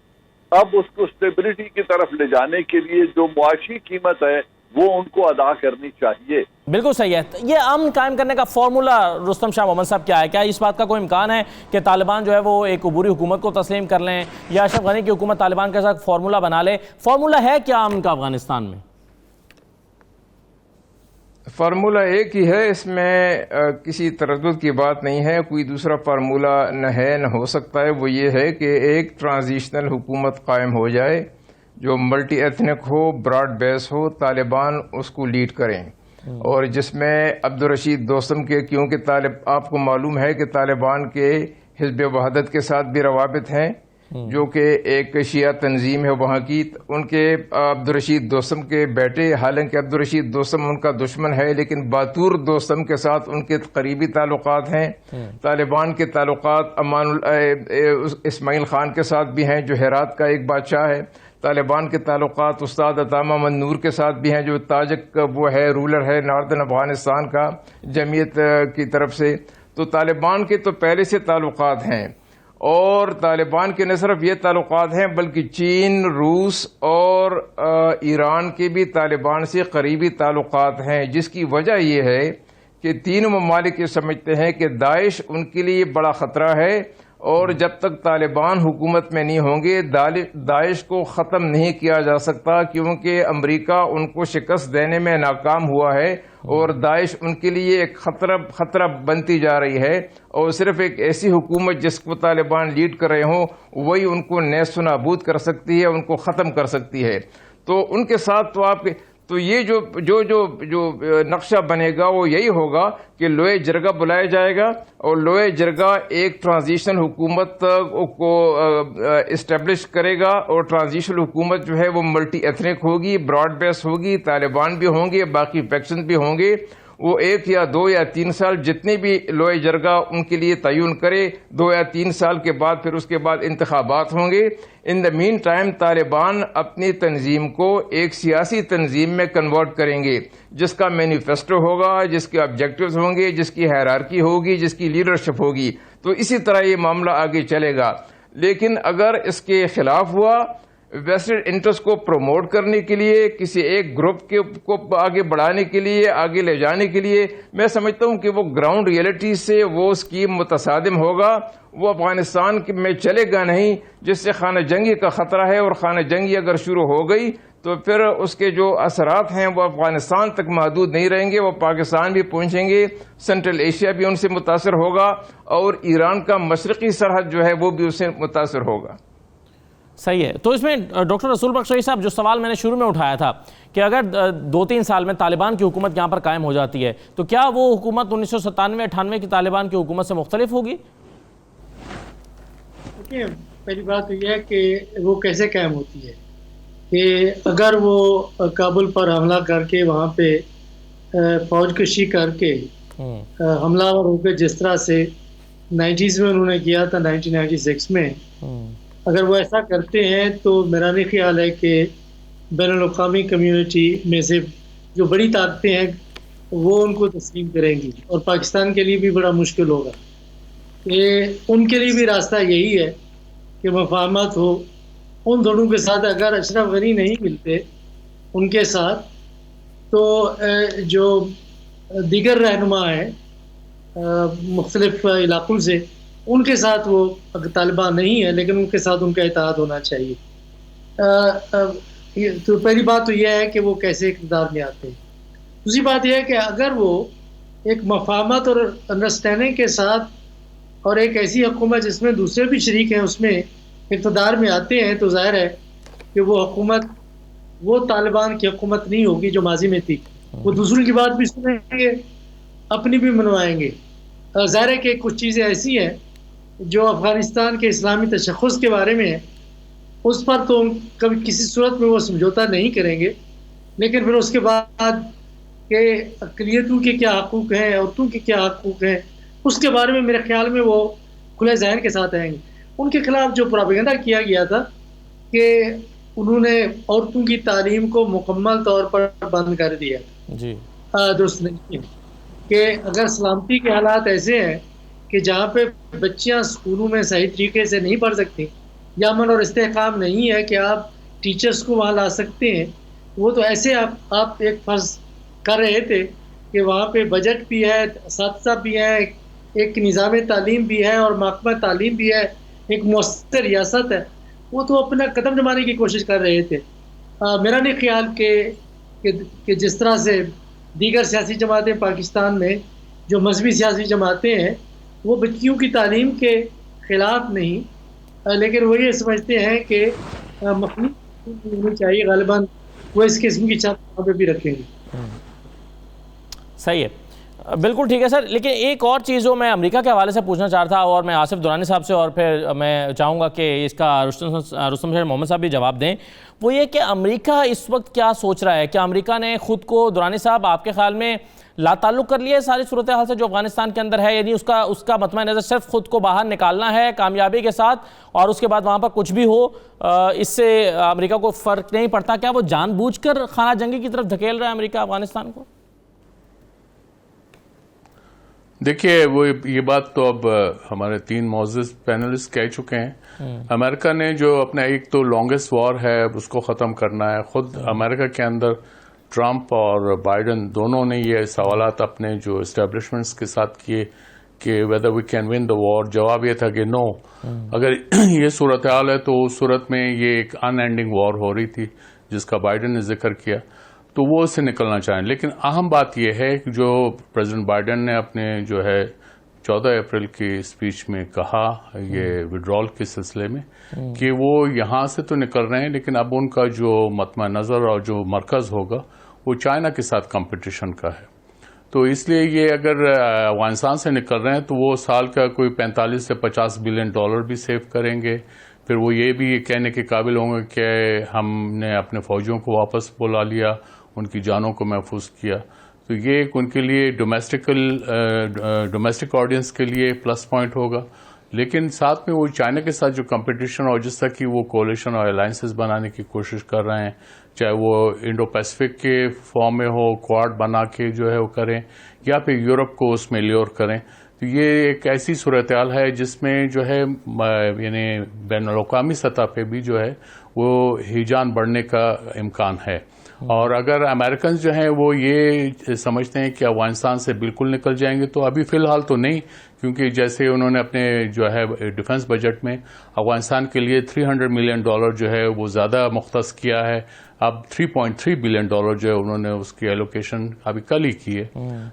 اب اس کو اسٹیبلٹی کی طرف لے جانے کے لیے جو معاشی قیمت ہے وہ ان کو ادا کرنی چاہیے. بالکل صحیح ہے. یہ امن قائم کرنے کا فارمولا رستم شاہ محمد صاحب کیا ہے؟ کیا اس بات کا کوئی امکان ہے کہ طالبان جو ہے وہ ایک عبوری حکومت کو تسلیم کر لیں یا اشرف غنی کی حکومت طالبان کے ساتھ فارمولا بنا لے؟ فارمولا ہے کیا امن کا افغانستان میں؟ فارمولا ایک ہی ہے، اس میں کسی تردد کی بات نہیں ہے. کوئی دوسرا فارمولا نہ ہے نہ ہو سکتا ہے. وہ یہ ہے کہ ایک ٹرانزیشنل حکومت قائم ہو جائے جو ملٹی ایتھنک ہو، براڈ بیس ہو، طالبان اس کو لیڈ کریں اور جس میں عبدالرشید دوستم کے، کیونکہ آپ کو معلوم ہے کہ طالبان کے حزب وحدت کے ساتھ بھی روابط ہیں جو کہ ایک شیعہ تنظیم ہے وہاں کی. ان کے عبدالرشید دوستم کے بیٹے، حالانکہ عبدالرشید دوستم ان کا دشمن ہے لیکن باتور دوستم کے ساتھ ان کے قریبی تعلقات ہیں. طالبان کے تعلقات اسماعیل خان کے ساتھ بھی ہیں جو ہرات کا ایک بادشاہ ہے. طالبان کے تعلقات استاد عطا محمد نور کے ساتھ بھی ہیں جو تاجک وہ ہے، رولر ہے ناردن افغانستان کا جمعیت کی طرف سے. تو طالبان کے تو پہلے سے تعلقات ہیں اور طالبان کے نہ صرف یہ تعلقات ہیں بلکہ چین، روس اور ایران کے بھی طالبان سے قریبی تعلقات ہیں، جس کی وجہ یہ ہے کہ تینوں ممالک یہ سمجھتے ہیں کہ داعش ان کے لیے بڑا خطرہ ہے اور جب تک طالبان حکومت میں نہیں ہوں گے داعش کو ختم نہیں کیا جا سکتا، کیونکہ امریکہ ان کو شکست دینے میں ناکام ہوا ہے اور داعش ان کے لیے ایک خطرہ بنتی جا رہی ہے اور صرف ایک ایسی حکومت جس کو طالبان لیڈ کر رہے ہوں وہی ان کو نیست و نابود کر سکتی ہے، ان کو ختم کر سکتی ہے. تو ان کے ساتھ تو یہ جو نقشہ بنے گا وہ یہی ہوگا کہ لوئے جرگہ بلایا جائے گا اور لوئے جرگہ ایک ٹرانزیشنل حکومت کو اسٹیبلش کرے گا اور ٹرانزیشنل حکومت جو ہے وہ ملٹی ایتھنک ہوگی، براڈ بیس ہوگی، طالبان بھی ہوں گے، باقی فیکشن بھی ہوں گے. وہ 1 یا 2 یا 3 سال جتنے بھی لوئے جرگہ ان کے لیے تعین کرے، 2 یا 3 سال کے بعد پھر اس کے بعد انتخابات ہوں گے. ان دا مین ٹائم طالبان اپنی تنظیم کو ایک سیاسی تنظیم میں کنورٹ کریں گے جس کا مینیفیسٹو ہوگا، جس کے آبجیکٹیوز ہوں گے، جس کی ہیرارکی ہوگی، جس کی لیڈرشپ ہوگی. تو اسی طرح یہ معاملہ آگے چلے گا. لیکن اگر اس کے خلاف ہوا، ویسٹڈ انٹرسٹ کو پروموٹ کرنے کے لیے، کسی ایک گروپ کو آگے بڑھانے کے لیے، آگے لے جانے کے لیے، میں سمجھتا ہوں کہ وہ گراؤنڈ ریئلٹی سے وہ اسکیم متصادم ہوگا، وہ افغانستان میں چلے گا نہیں، جس سے خانہ جنگی کا خطرہ ہے. اور خانہ جنگی اگر شروع ہو گئی تو پھر اس کے جو اثرات ہیں وہ افغانستان تک محدود نہیں رہیں گے، وہ پاکستان بھی پہنچیں گے، سینٹرل ایشیا بھی ان سے متاثر ہوگا اور ایران کا مشرقی سرحد جو ہے وہ بھی اس سے متاثر ہوگا. صحیح ہے. تو اس میں ڈاکٹر رسول بخش رئی صاحب جو سوال میں نے شروع میں اٹھایا تھا کہ اگر 2-3 سال میں طالبان کی حکومت یہاں پر قائم ہو جاتی ہے تو کیا وہ حکومت 1997-98 کی طالبان کی حکومت سے مختلف ہوگی؟ پہلی بات تو یہ ہے کہ وہ کیسے قائم ہوتی ہے کہ اگر وہ کابل پر حملہ کر کے وہاں پہ فوج کشی کر کے حملہ ہو کے جس طرح سے 90s میں انہوں نے کیا تھا 1996 میں، اگر وہ ایسا کرتے ہیں تو میرا نہیں خیال ہے کہ بین الاقوامی کمیونٹی میں سے جو بڑی طاقتیں ہیں وہ ان کو تسلیم کریں گی اور پاکستان کے لیے بھی بڑا مشکل ہوگا. ان کے لیے بھی راستہ یہی ہے کہ مفاہمت ہو ان دونوں کے ساتھ. اگر اشرف غنی نہیں ملتے ان کے ساتھ تو جو دیگر رہنما ہیں مختلف علاقوں سے ان کے ساتھ وہ طالبان نہیں ہے لیکن ان کے ساتھ ان کا اتحاد ہونا چاہیے. تو پہلی بات تو یہ ہے کہ وہ کیسے اقتدار میں آتے ہیں. دوسری بات یہ ہے کہ اگر وہ ایک مفاہمت اور انڈرسٹینڈنگ کے ساتھ اور ایک ایسی حکومت جس میں دوسرے بھی شریک ہیں اس میں اقتدار میں آتے ہیں تو ظاہر ہے کہ وہ حکومت وہ طالبان کی حکومت نہیں ہوگی جو ماضی میں تھی. وہ دوسروں کی بات بھی سنیں گے، اپنی بھی منوائیں گے. ظاہر ہے کہ کچھ چیزیں ایسی ہیں جو افغانستان کے اسلامی تشخص کے بارے میں ہے، اس پر تو کبھی کسی صورت میں وہ سمجھوتا نہیں کریں گے، لیکن پھر اس کے بعد کہ اقلیتوں کے کیا حقوق ہیں، عورتوں کے کیا حقوق ہیں، اس کے بارے میں میرے خیال میں وہ کھلے ذہن کے ساتھ آئیں گے۔ ان کے خلاف جو پروپیگنڈا کیا گیا تھا کہ انہوں نے عورتوں کی تعلیم کو مکمل طور پر بند کر دیا، جی درست نہیں کہ اگر سلامتی کے حالات ایسے ہیں کہ جہاں پہ بچیاں اسکولوں میں صحیح طریقے سے نہیں پڑھ سکتی یا امن اور استحکام نہیں ہے کہ آپ ٹیچرز کو وہاں لا سکتے ہیں، وہ تو ایسے آپ ایک فرض کر رہے تھے کہ وہاں پہ بجٹ بھی ہے، اساتذہ بھی ہے، ایک نظام تعلیم بھی ہے اور محکمہ تعلیم بھی ہے، ایک مؤثر ریاست ہے، وہ تو اپنا قدم جمانے کی کوشش کر رہے تھے۔ میرا نہیں خیال کہ جس طرح سے دیگر سیاسی جماعتیں پاکستان میں جو مذہبی سیاسی جماعتیں ہیں وہ بچیوں کی تعلیم کے خلاف نہیں، لیکن وہ یہ سمجھتے ہیں کہ مخلوق ہونی چاہیے، غالباً وہ اس قسم کی چھت وہاں پہ بھی رکھیں گے۔ صحیح ہے، بالکل ٹھیک ہے سر۔ لیکن ایک اور چیز جو میں امریکہ کے حوالے سے پوچھنا چاہ رہا تھا، اور میں آصف درانی صاحب سے اور پھر میں چاہوں گا کہ اس کا رستم شاہ محمد صاحب بھی جواب دیں، وہ یہ کہ امریکہ اس وقت کیا سوچ رہا ہے؟ کیا امریکہ نے خود کو، درانی صاحب آپ کے خیال میں، لا تعلق کر لیا ہے ساری صورتحال سے جو افغانستان کے اندر ہے؟ یعنی اس کا مطمع نظر صرف خود کو باہر نکالنا ہے کامیابی کے ساتھ، اور اس کے بعد وہاں پر کچھ بھی ہو اس سے امریکہ کو فرق نہیں پڑتا؟ کیا وہ جان بوجھ کر خانہ جنگی کی طرف دھکیل رہا ہے امریکہ افغانستان کو؟ دیکھیے، وہ یہ بات تو اب ہمارے 3 معزز پینلسٹ کہہ چکے ہیں۔ امریکہ نے جو اپنا ایک تو لانگسٹ وار ہے اس کو ختم کرنا ہے۔ خود امریکہ کے اندر ٹرمپ اور بائیڈن دونوں نے یہ سوالات اپنے جو اسٹیبلشمنٹس کے ساتھ کیے کہ ویدر وی کین ون دا وار، جواب یہ تھا کہ نو، اگر یہ صورتحال ہے تو اس صورت میں یہ ایک ان اینڈنگ وار ہو رہی تھی جس کا بائیڈن نے ذکر کیا، تو وہ اس سے نکلنا چاہیں۔ لیکن اہم بات یہ ہے کہ جو پریزیڈنٹ بائیڈن نے اپنے جو ہے 14 اپریل کی اسپیچ میں کہا یہ وڈرال کے سلسلے میں کہ وہ یہاں سے تو نکل رہے ہیں، لیکن اب ان کا جو مطمع نظر اور جو مرکز ہوگا وہ چائنا کے ساتھ کمپٹیشن کا ہے۔ تو اس لیے یہ اگر افغانستان سے نکل رہے ہیں تو وہ سال کا کوئی 45 سے 50 بلین ڈالر بھی سیو کریں گے۔ پھر وہ یہ بھی کہنے کے قابل ہوں گے کہ ہم نے اپنے فوجیوں کو واپس بلا لیا، ان کی جانوں کو محفوظ کیا۔ تو یہ ایک ان کے لیے ڈومیسٹک آڈینس کے لیے پلس پوائنٹ ہوگا۔ لیکن ساتھ میں وہ چائنا کے ساتھ جو کمپٹیشن اور جس طرح کی وہ کولیشن اور الائنسز بنانے کی کوشش کر رہے ہیں، چاہے وہ انڈو پیسفک کے فارم میں ہو، کوارڈ بنا کے جو ہے وہ کریں، یا پھر یورپ کو اس میں لیور کریں، تو یہ ایک ایسی صورتحال ہے جس میں جو ہے یعنی بین الاقوامی سطح پہ بھی جو ہے وہ ہیجان بڑھنے کا امکان ہے۔ اور اگر امریکنز جو ہیں وہ یہ سمجھتے ہیں کہ افغانستان سے بالکل نکل جائیں گے، تو ابھی فی الحال تو نہیں، کیونکہ جیسے انہوں نے اپنے جو ہے ڈیفنس بجٹ میں افغانستان کے لیے $300 ملین جو ہے وہ زیادہ مختص کیا ہے۔ اب $3.3 بلین جو ہے انہوں نے اس کی ایلوکیشن ابھی کل ہی کی ہے۔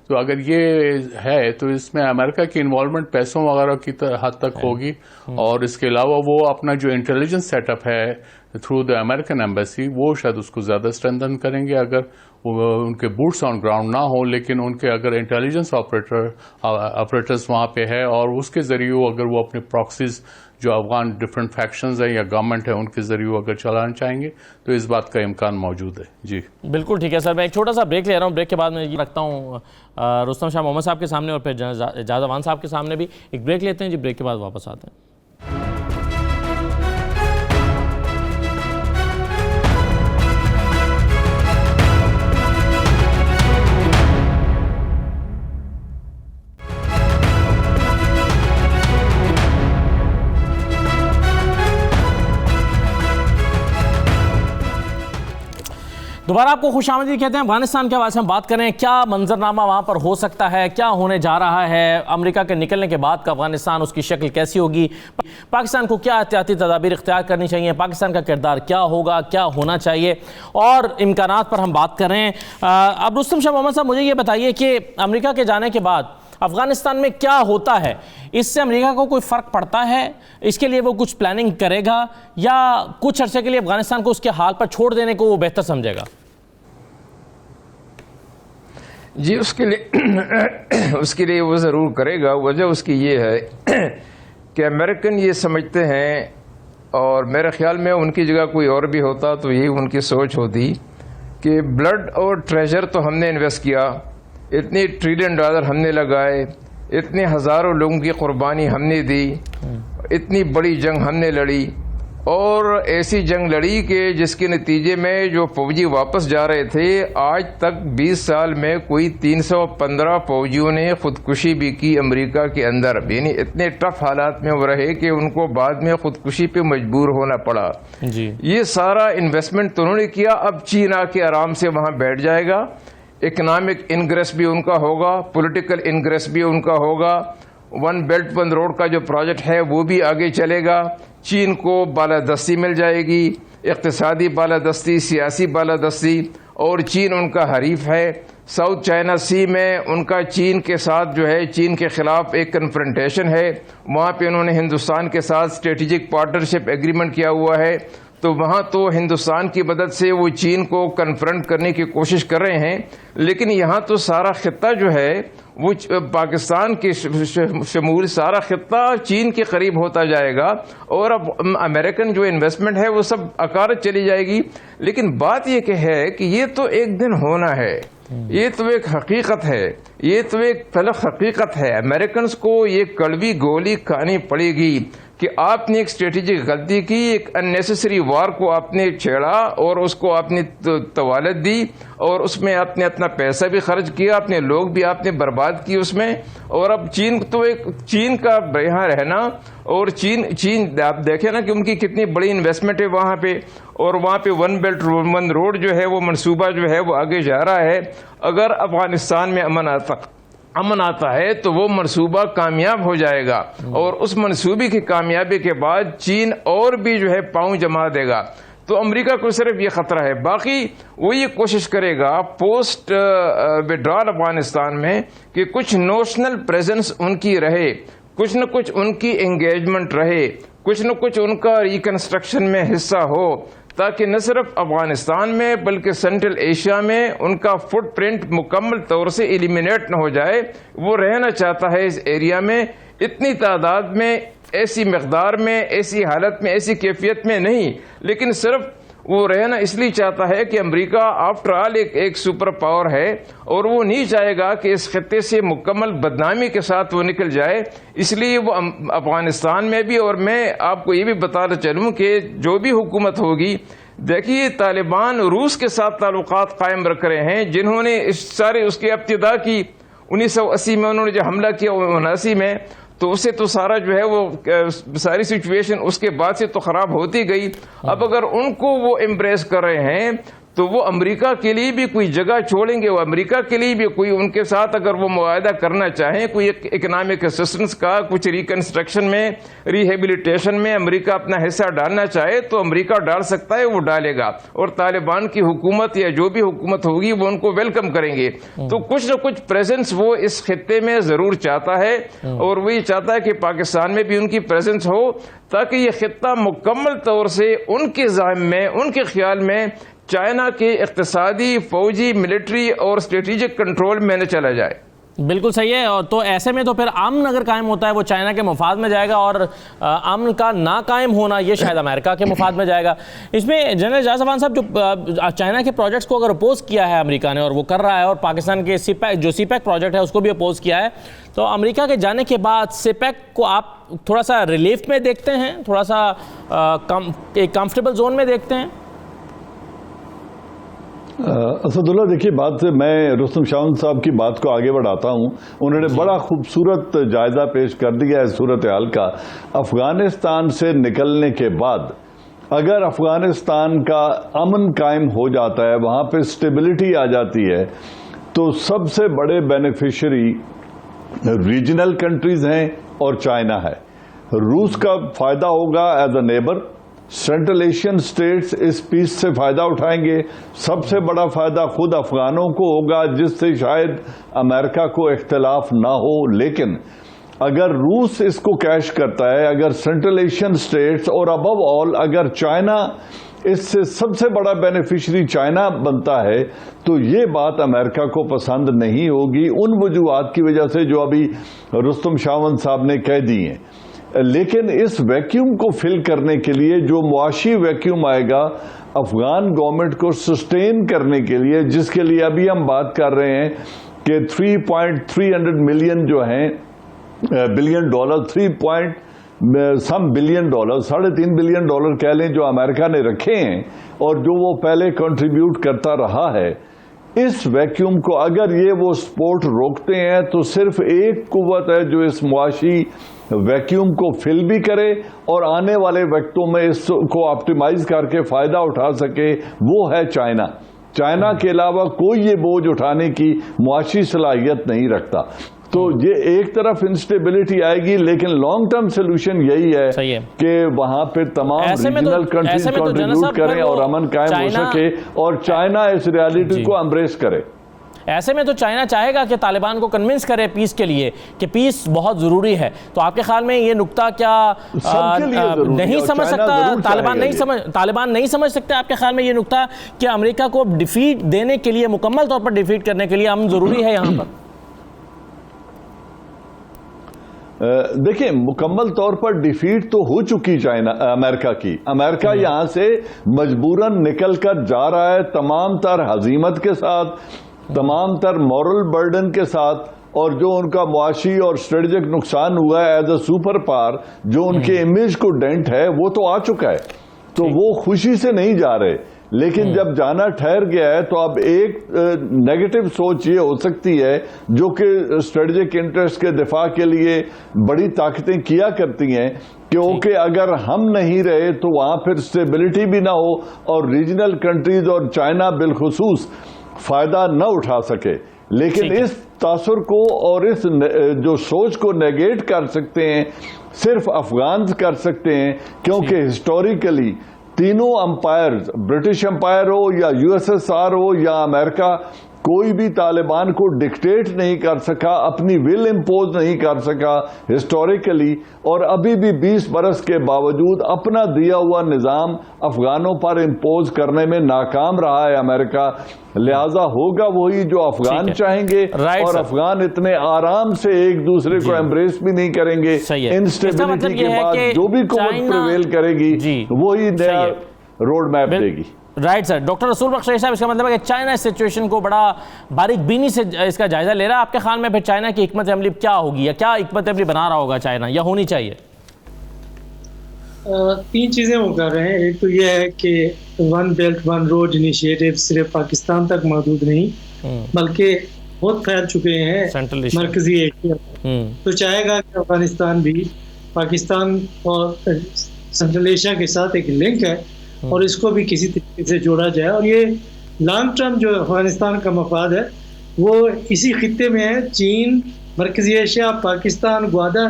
تو اگر یہ ہے تو اس میں امریکہ کی انوالومنٹ پیسوں وغیرہ کی حد تک ہوگی، اور اس کے علاوہ وہ اپنا جو انٹیلیجنس سیٹ اپ ہے تھرو دا امریکن ایمبیسی وہ شاید اس کو زیادہ اسٹرینتھن کریں گے۔ اگر ان کے بوٹس آن گراؤنڈ نہ ہو، لیکن ان کے اگر انٹیلیجنس آپریٹرز وہاں پہ ہے اور اس کے ذریعے اگر وہ اپنے پراکسیز جو افغان ڈفرینٹ فیکشنز ہیں یا گورنمنٹ ہے ان کے ذریعے اگر چلانا چاہیں گے تو اس بات کا امکان موجود ہے۔ جی بالکل ٹھیک ہے سر، میں ایک چھوٹا سا بریک لے رہا ہوں، بریک کے بعد میں یہ رکھتا ہوں رستم شاہ محمد صاحب کے سامنے اور پھر اعجاز اوان صاحب کے سامنے بھی ایک بریک لیتے ہیں جی، بریک کے بعد واپس آتے ہیں۔ دوبارہ آپ کو خوش آمدید کہتے ہیں۔ افغانستان کے حوالے سے ہم بات کریں، کیا منظرنامہ وہاں پر ہو سکتا ہے، کیا ہونے جا رہا ہے، امریکہ کے نکلنے کے بعد کا افغانستان، اس کی شکل کیسی ہوگی، پاکستان کو کیا احتیاطی تدابیر اختیار کرنی چاہیے، پاکستان کا کردار کیا ہوگا، کیا ہونا چاہیے، اور امکانات پر ہم بات کر رہے ہیں۔ اب رستم شاہ محمد صاحب مجھے یہ بتائیے کہ امریکہ کے جانے کے بعد افغانستان میں کیا ہوتا ہے؟ اس سے امریکہ کو کوئی فرق پڑتا ہے؟ اس کے لیے وہ کچھ پلاننگ کرے گا یا کچھ عرصے کے لیے افغانستان کو اس کے حال پر چھوڑ دینے کو وہ بہتر سمجھے گا؟ جی اس کے لیے وہ ضرور کرے گا۔ وجہ اس کی یہ ہے کہ امریکن یہ سمجھتے ہیں، اور میرے خیال میں ان کی جگہ کوئی اور بھی ہوتا تو یہی ان کی سوچ ہوتی، کہ بلڈ اور ٹریجر تو ہم نے انویسٹ کیا، اتنے $1 ٹریلین ہم نے لگائے، اتنے ہزاروں لوگوں کی قربانی ہم نے دی، اتنی بڑی جنگ ہم نے لڑی، اور ایسی جنگ لڑی کہ جس کے نتیجے میں جو فوجی واپس جا رہے تھے، آج تک 20 سال میں کوئی 315 فوجیوں نے خودکشی بھی کی امریکہ کے اندر. یعنی اتنے ٹف حالات میں وہ رہے کہ ان کو بعد میں خودکشی پہ مجبور ہونا پڑا. جی یہ سارا انویسٹمنٹ تو انہوں نے کیا. اب چین آ کے آرام سے وہاں بیٹھ جائے گا، اکنامک انگریس بھی ان کا ہوگا، پولیٹیکل انگریس بھی ان کا ہوگا، ون بیلٹ ون روڈ کا جو پروجیکٹ ہے وہ بھی آگے چلے گا. چین کو بالادستی مل جائے گی، اقتصادی بالادستی، سیاسی بالادستی، اور چین ان کا حریف ہے. ساؤتھ چائنا سی میں ان کا چین کے ساتھ جو ہے، چین کے خلاف ایک کنفرنٹیشن ہے. وہاں پہ انہوں نے ہندوستان کے ساتھ اسٹریٹجک پارٹنرشپ ایگریمنٹ کیا ہوا ہے. تو وہاں تو ہندوستان کی مدد سے وہ چین کو کنفرنٹ کرنے کی کوشش کر رہے ہیں، لیکن یہاں تو سارا خطہ جو ہے وہ پاکستان کے شمول سارا خطہ چین کے قریب ہوتا جائے گا، اور اب امریکن جو انویسٹمنٹ ہے وہ سب عکارت چلی جائے گی. لیکن بات یہ کہ ہے کہ یہ تو ایک دن ہونا ہے، یہ تو ایک حقیقت ہے، یہ تو ایک تلخ حقیقت ہے. امریکنز کو یہ کڑوی گولی کھانی پڑے گی کہ آپ نے ایک اسٹریٹجک غلطی کی، ایک اننیسیسری وار کو آپ نے چھیڑا اور اس کو آپ نے طوالت دی، اور اس میں آپ نے اپنا پیسہ بھی خرچ کیا، اپنے لوگ بھی آپ نے برباد کیے اس میں. اور اب چین تو ایک چین کا یہاں رہنا، اور چین آپ دیکھیں نا کہ ان کی کتنی بڑی انویسٹمنٹ ہے وہاں پہ، اور وہاں پہ ون بیلٹ ون روڈ جو ہے وہ منصوبہ جو ہے وہ آگے جا رہا ہے. اگر افغانستان میں امن آتا ہے تو وہ منصوبہ کامیاب ہو جائے گا، اور اس منصوبے کی کامیابی کے بعد چین اور بھی جو ہے پاؤں جما دے گا. تو امریکہ کو صرف یہ خطرہ ہے، باقی وہ یہ کوشش کرے گا پوسٹ وڈرال افغانستان میں کہ کچھ نوشنل پریزنس ان کی رہے، کچھ نہ کچھ ان کی انگیجمنٹ رہے، کچھ نہ کچھ ان کا ریکنسٹرکشن میں حصہ ہو، تاکہ نہ صرف افغانستان میں بلکہ سینٹرل ایشیا میں ان کا فٹ پرنٹ مکمل طور سے ایلیمینیٹ نہ ہو جائے. وہ رہنا چاہتا ہے اس ایریا میں، اتنی تعداد میں، ایسی مقدار میں، ایسی حالت میں، ایسی کیفیت میں نہیں، لیکن صرف وہ رہنا اس لیے چاہتا ہے کہ امریکہ آفٹر آل ایک سپر پاور ہے، اور وہ نہیں چاہے گا کہ اس خطے سے مکمل بدنامی کے ساتھ وہ نکل جائے. اس لیے وہ افغانستان میں بھی، اور میں آپ کو یہ بھی بتانا چلوں کہ جو بھی حکومت ہوگی، دیکھیے طالبان روس کے ساتھ تعلقات قائم رکھ رہے ہیں، جنہوں نے اس کی ابتدا کی 1980 میں، انہوں نے جو حملہ کیا 79 میں، تو اسے تو سارا جو ہے وہ ساری سچویشن اس کے بعد سے تو خراب ہوتی گئی. اب اگر ان کو وہ امبریس کر رہے ہیں تو وہ امریکہ کے لیے بھی کوئی جگہ چھوڑیں گے، وہ امریکہ کے لیے بھی کوئی ان کے ساتھ اگر وہ معاہدہ کرنا چاہیں، کوئی اکنامک اسسٹنس کا، کچھ ریکنسٹرکشن میں، ریہیبلیٹیشن میں امریکہ اپنا حصہ ڈالنا چاہے تو امریکہ ڈال سکتا ہے، وہ ڈالے گا، اور طالبان کی حکومت یا جو بھی حکومت ہوگی وہ ان کو ویلکم کریں گے. تو کچھ نہ کچھ پریزنس وہ اس خطے میں ضرور چاہتا ہے، اور وہ یہ چاہتا ہے کہ پاکستان میں بھی ان کی پریزنس ہو، تاکہ یہ خطہ مکمل طور سے ان کے ذہن میں، ان کے خیال میں چائنا کے اقتصادی، فوجی، ملٹری اور اسٹریٹجک کنٹرول میں نہ چلا جائے. بالکل صحیح ہے. اور تو ایسے میں تو پھر امن اگر قائم ہوتا ہے وہ چائنا کے مفاد میں جائے گا، اور امن کا نا قائم ہونا یہ شاید امریکہ کے مفاد میں جائے گا. اس میں جنرل اعجاز امان صاحب، جو چائنا کے پروجیکٹس کو اگر اپوز کیا ہے امریکہ نے، اور وہ کر رہا ہے، اور پاکستان کے جو سی پیک پروجیکٹ ہے اس کو بھی اپوز کیا ہے، تو امریکہ کے جانے کے بعد سی پیک کو آپ تھوڑا سا ریلیف میں دیکھتے ہیں، تھوڑا سا ایک کمفرٹیبل زون میں دیکھتے ہیں؟ اسد اللہ، دیکھیے بات سے میں رستم شاون صاحب کی بات کو آگے بڑھاتا ہوں. انہوں نے بڑا خوبصورت جائزہ پیش کر دیا ہے صورتحال کا. افغانستان سے نکلنے کے بعد اگر افغانستان کا امن قائم ہو جاتا ہے، وہاں پہ اسٹیبلٹی آ جاتی ہے، تو سب سے بڑے بینیفیشری ریجنل کنٹریز ہیں اور چائنا ہے. روس کا فائدہ ہوگا as a neighbour, central Asian states اس پیس سے فائدہ اٹھائیں گے. سب سے بڑا فائدہ خود افغانوں کو ہوگا، جس سے شاید امریکہ کو اختلاف نہ ہو. لیکن اگر روس اس کو کیش کرتا ہے، اگر سینٹرل ایشین سٹیٹس اور ابو آل اگر چائنا اس سے سب سے بڑا بینیفیشری چائنا بنتا ہے، تو یہ بات امریکہ کو پسند نہیں ہوگی، ان وجوہات کی وجہ سے جو ابھی رستم شاون صاحب نے کہہ دی ہیں. لیکن اس ویکیوم کو فل کرنے کے لیے جو معاشی ویکیوم آئے گا، افغان گورنمنٹ کو سسٹین کرنے کے لیے، جس کے لیے ابھی ہم بات کر رہے ہیں کہ 3.3 ملین جو ہیں billion dollar, 3 billion dollar, $3.5 billion کہہ لیں جو امریکہ نے رکھے ہیں اور جو وہ پہلے کنٹریبیوٹ کرتا رہا ہے، اس ویکیوم کو اگر یہ وہ سپورٹ روکتے ہیں تو صرف ایک قوت ہے جو اس معاشی ویکیوم کو فل بھی کرے اور آنے والے وقتوں میں اس کو آپٹیمائز کر کے فائدہ اٹھا سکے، وہ ہے چائنا۔ چائنا کے علاوہ کوئی یہ بوجھ اٹھانے کی معاشی صلاحیت نہیں رکھتا۔ تو یہ ایک طرف انسٹیبلٹی آئے گی، لیکن لانگ ٹرم سولوشن یہی ہے کہ وہاں پہ تمام ریجنل کنٹریز کنٹریبیوٹ کریں اور امن قائم ہو سکے اور چائنا اس ریالٹی کو امبریس کرے۔ ایسے میں تو چائنا چاہے گا کہ طالبان کو کنونس کرے پیس کے لیے کہ پیس بہت ضروری ہے، تو آپ کے خیال میں یہ نقطہ کیا نہیں سمجھ سکتا طالبان نہیں سمجھ سکتے آپ کے خیال میں یہ نقطہ کہ امریکہ کو ڈیفیٹ دینے کے لیے، مکمل طور پر ڈیفیٹ کرنے کے لیے امن ضروری ہے یہاں پر؟ دیکھیں، مکمل طور پر ڈیفیٹ تو ہو چکی امریکہ کی۔ امریکہ یہاں سے مجبوراً نکل کر جا رہا ہے، تمام تر ہزیمت کے ساتھ، تمام تر مورل برڈن کے ساتھ، اور جو ان کا معاشی اور اسٹریٹجک نقصان ہوا ہے ایز اے سپر پاور، جو ان کے امیج کو ڈینٹ ہے، وہ تو آ چکا ہے۔ تو وہ خوشی سے نہیں جا رہے، لیکن جب جانا ٹھہر گیا ہے تو اب ایک نیگیٹو سوچ یہ ہو سکتی ہے جو کہ اسٹریٹجک انٹرسٹ کے دفاع کے لیے بڑی طاقتیں کیا کرتی ہیں کہ اوکے اگر ہم نہیں رہے تو وہاں پھر اسٹیبلٹی بھی نہ ہو اور ریجنل کنٹریز اور چائنا بالخصوص فائدہ نہ اٹھا سکے۔ لیکن اس تاثر کو اور اس جو سوچ کو نیگیٹ کر سکتے ہیں صرف افغانز کر سکتے ہیں، کیونکہ ہسٹوریکلی تینوں امپائرز، برٹش امپائر ہو یا USSR ہو یا امریکہ، کوئی بھی طالبان کو ڈکٹیٹ نہیں کر سکا، اپنی ول امپوز نہیں کر سکا ہسٹوریکلی، اور ابھی بھی 20 برس کے باوجود اپنا دیا ہوا نظام افغانوں پر امپوز کرنے میں ناکام رہا ہے امریکہ۔ لہذا ہوگا وہی جو افغان چاہیں گے، اور افغان اتنے آرام سے ایک دوسرے کو ایمبریس بھی نہیں کریں گے۔ انسٹیبلٹی کے بعد جو بھی قوت پریویل کرے گی وہی نیا روڈ میپ دے گی۔ رائٹ سر، ڈاکٹر رسول بخش صاحب، اس کا مطلب ہے کہ چائنا اس سچویشن کو بڑا باریک بینی سے اس کا جائزہ لے رہا ہے۔ آپ کے خیال میں پھر چائنا کی حکمت عملی کیا ہوگی، یا کیا حکمت عملی بنا رہا ہوگا چائنا، یا ہونی چاہیے؟ 3 چیزیں وہ کر رہے ہیں۔ ایک تو یہ ہے کہ one belt one road initiative صرف پاکستان تک محدود نہیں بلکہ بہت پھیل چکے ہیں مرکزی ایشیا، تو چاہے گا کہ افغانستان بھی پاکستان اور سینٹرل ایشیا کے ساتھ ایک لنک ہے اور اس کو بھی کسی طریقے سے جوڑا جائے، اور یہ لانگ ٹرم جو افغانستان کا مفاد ہے وہ اسی خطے میں ہے، چین، مرکزی ایشیا، پاکستان، گوادر،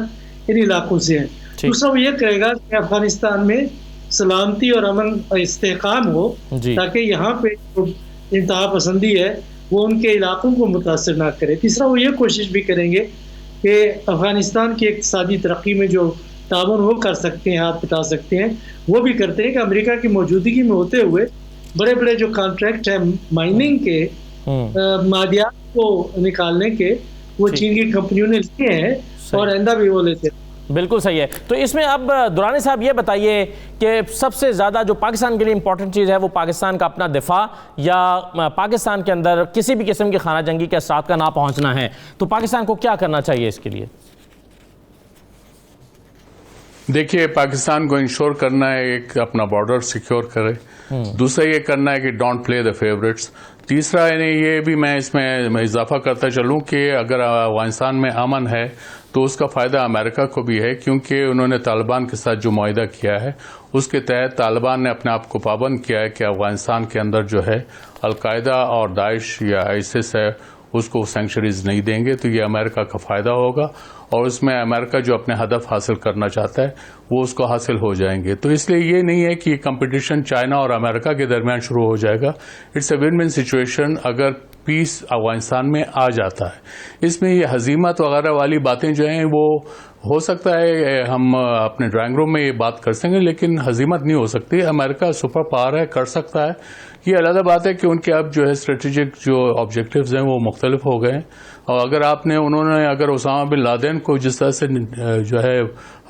ان علاقوں سے ہے۔ دوسرا وہ یہ کرے گا کہ افغانستان میں سلامتی اور امن اور استحکام ہو، تاکہ یہاں پہ جو انتہا پسندی ہے وہ ان کے علاقوں کو متاثر نہ کرے۔ تیسرا وہ یہ کوشش بھی کریں گے کہ افغانستان کی اقتصادی ترقی میں جو تعاون وہ کر سکتے ہیں، ہاتھ بٹا سکتے ہیں، وہ بھی کرتے ہیں کہ امریکہ کی موجودگی میں ہوتے ہوئے بڑے بڑے جو کانٹریکٹ ہیں مائننگ کے، معدنیات کو نکالنے کے، وہ چین کی کمپنیوں نے لیے ہیں اور آئندہ بھی وہ لیتے ہیں۔ بالکل صحیح ہے۔ تو اس میں اب درانی صاحب یہ بتائیے کہ سب سے زیادہ جو پاکستان کے لیے امپورٹنٹ چیز ہے وہ پاکستان کا اپنا دفاع، یا پاکستان کے اندر کسی بھی قسم کی خانہ جنگی کے اثرات کا نہ پہنچنا ہے، تو پاکستان کو کیا کرنا چاہیے اس کے لیے؟ دیکھیے، پاکستان کو انشور کرنا ہے ایک اپنا بارڈر سیکیور کرے، دوسرا یہ کرنا ہے کہ ڈونٹ پلے دا فیوریٹس، تیسرا یہ بھی میں اس میں اضافہ کرتا چلوں کہ اگر افغانستان میں امن ہے تو اس کا فائدہ امریکہ کو بھی ہے، کیونکہ انہوں نے طالبان کے ساتھ جو معاہدہ کیا ہے اس کے تحت طالبان نے اپنے آپ کو پابند کیا ہے کہ افغانستان کے اندر جو ہے القاعدہ اور داعش یا آئیسس ہے اس کو سینکچریز نہیں دیں گے، تو یہ امریکہ کا فائدہ ہوگا، اور اس میں امریکہ جو اپنے ہدف حاصل کرنا چاہتا ہے وہ اس کو حاصل ہو جائیں گے۔ تو اس لیے یہ نہیں ہے کہ یہ کمپٹیشن چائنا اور امریکہ کے درمیان شروع ہو جائے گا، it's a win win situation اگر پیس افغانستان میں آ جاتا ہے۔ اس میں یہ ہزیمت وغیرہ والی باتیں جو ہیں وہ ہو سکتا ہے ہم اپنے ڈرائنگ روم میں یہ بات کر سکیں گے، لیکن ہزیمت نہیں ہو سکتی۔ امریکہ سپر پاور ہے، کر سکتا ہے۔ یہ علیحدہ بات ہے کہ ان کے اب جو ہے اسٹریٹجک جو آبجیکٹیوز ہیں وہ مختلف ہو گئے ہیں، اور اگر انہوں نے اگر اسامہ بن لادن کو جس طرح سے جو ہے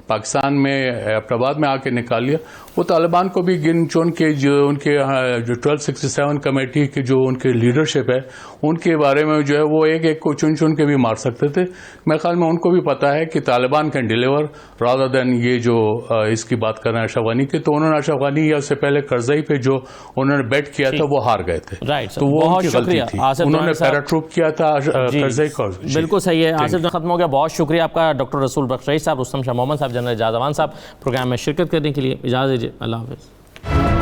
پاکستان میں اپنے آباد میں آ کے نکال لیا، وہ طالبان کو بھی گن چون کے جو ان کے جو 1267 کمیٹی کی جو ان کے لیڈرشپ ہے ان کے بارے میں جو ہے وہ ایک ایک کو چن چن کے بھی مار سکتے تھے. میرے خیال میں ان کو بھی پتا ہے کہ Taliban can deliver rather than یہ جو اس کی بات کر رہے ہیں اشرف غنی کی. تو انہوں نے اشرف غنی یا اس سے پہلے کرزئی پہ جو انہوں نے بیٹ کیا تھا وہ ہار گئے تھے. تو وہ ان کی غلطی تھی, انہوں نے پیراٹروپ کیا تھا کرزئی کو. بالکل صحیح ہے. آصف ختم ہو گیا. بہت شکریہ آپ کا ڈاکٹر رسول بخش رئیس صاحب, رستم شاہ محمد صاحب, جنرل اعجاز امان صاحب پروگرام میں شرکت کرنے کے لیے. اجازت دیجیے, اللہ حافظ.